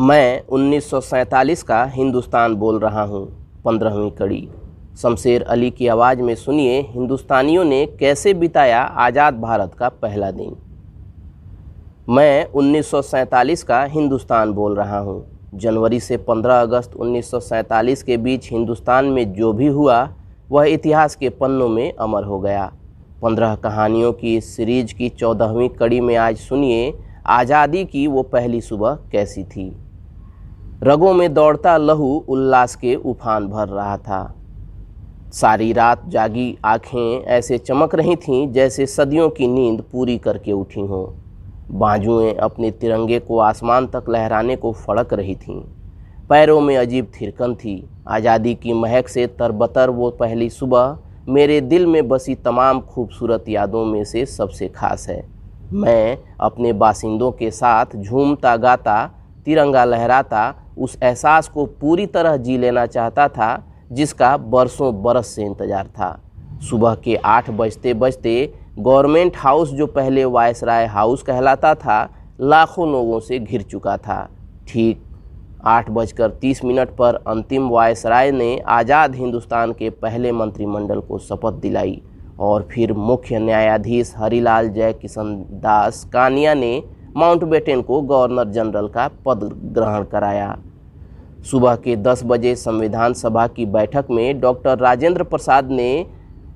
मैं 1947 का हिंदुस्तान बोल रहा हूँ। 15वीं कड़ी। शमशेर अली की आवाज़ में सुनिए हिंदुस्तानियों ने कैसे बिताया आज़ाद भारत का पहला दिन। मैं 1947 का हिंदुस्तान बोल रहा हूँ। जनवरी से 15 अगस्त 1947 के बीच हिंदुस्तान में जो भी हुआ वह इतिहास के पन्नों में अमर हो गया। 15 कहानियों की इस सीरीज की 14वीं कड़ी में आज सुनिए आज़ादी की वो पहली सुबह कैसी थी। रगों में दौड़ता लहू उल्लास के उफान भर रहा था। सारी रात जागी आँखें ऐसे चमक रही थीं जैसे सदियों की नींद पूरी करके उठी हों। बाजुएं अपने तिरंगे को आसमान तक लहराने को फड़क रही थीं। पैरों में अजीब थिरकन थी। आज़ादी की महक से तरबतर वो पहली सुबह मेरे दिल में बसी तमाम खूबसूरत यादों में से सबसे खास है। मैं अपने बासिंदों के साथ झूमता गाता तिरंगा लहराता उस एहसास को पूरी तरह जी लेना चाहता था जिसका बरसों बरस से इंतज़ार था। सुबह के 8 बजते बजते गवर्नमेंट हाउस जो पहले वायसराय हाउस कहलाता था लाखों लोगों से घिर चुका था। ठीक 8:30 पर अंतिम वायसराय ने आज़ाद हिंदुस्तान के पहले मंत्रिमंडल को शपथ दिलाई और फिर मुख्य न्यायाधीश हरिलाल जय किशन दास कानिया ने माउंटबेटन को गवर्नर जनरल का पद ग्रहण कराया। सुबह के 10 बजे संविधान सभा की बैठक में डॉक्टर राजेंद्र प्रसाद ने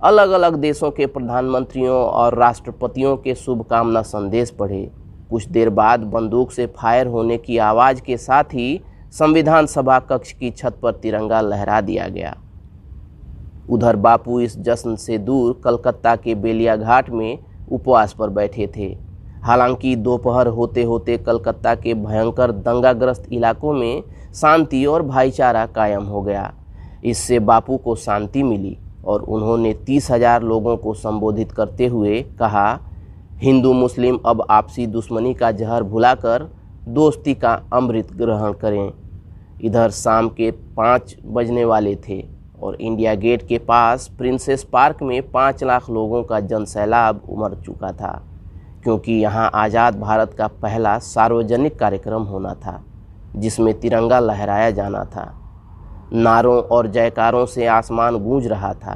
अलग अलग देशों के प्रधानमंत्रियों और राष्ट्रपतियों के शुभकामना संदेश पढ़े। कुछ देर बाद बंदूक से फायर होने की आवाज़ के साथ ही संविधान सभा कक्ष की छत पर तिरंगा लहरा दिया गया। उधर बापू इस जश्न से दूर कलकत्ता के बेलिया घाट में उपवास पर बैठे थे। हालांकि दोपहर होते होते कलकत्ता के भयंकर दंगाग्रस्त इलाकों में शांति और भाईचारा कायम हो गया। इससे बापू को शांति मिली और उन्होंने 30,000 लोगों को संबोधित करते हुए कहा, हिंदू मुस्लिम अब आपसी दुश्मनी का जहर भुलाकर दोस्ती का अमृत ग्रहण करें। इधर शाम के 5 बजने वाले थे और इंडिया गेट के पास प्रिंसेस पार्क में 5 लाख लोगों का जनसैलाब उमड़ चुका था, क्योंकि यहाँ आज़ाद भारत का पहला सार्वजनिक कार्यक्रम होना था जिसमें तिरंगा लहराया जाना था। नारों और जयकारों से आसमान गूंज रहा था।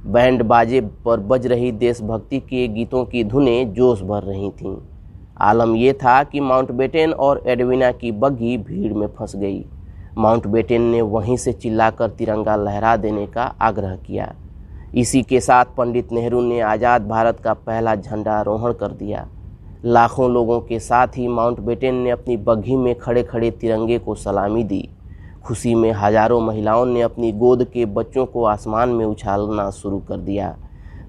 बैंड बाजे पर बज रही देशभक्ति के गीतों की धुनें जोश भर रही थीं। आलम यह था कि माउंटबेटन और एडविना की बग्घी भीड़ में फंस गई। माउंटबेटन ने वहीं से चिल्लाकर तिरंगा लहरा देने का आग्रह किया। इसी के साथ पंडित नेहरू ने आज़ाद भारत का पहला झंडा आरोहण कर दिया। लाखों लोगों के साथ ही माउंटबेटन ने अपनी बग्घी में खड़े खड़े तिरंगे को सलामी दी। खुशी में हजारों महिलाओं ने अपनी गोद के बच्चों को आसमान में उछालना शुरू कर दिया।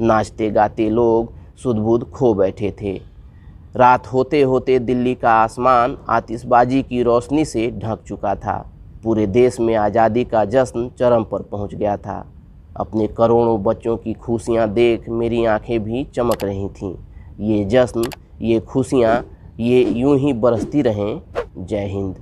नाचते गाते लोग सुध-बुध खो बैठे थे। रात होते होते दिल्ली का आसमान आतिशबाजी की रोशनी से ढक चुका था। पूरे देश में आज़ादी का जश्न चरम पर पहुंच गया था। अपने करोड़ों बच्चों की खुशियां देख मेरी आंखें भी चमक रही थीं। ये जश्न, ये खुशियां, ये यूं ही बरसती रहें। जय हिंद।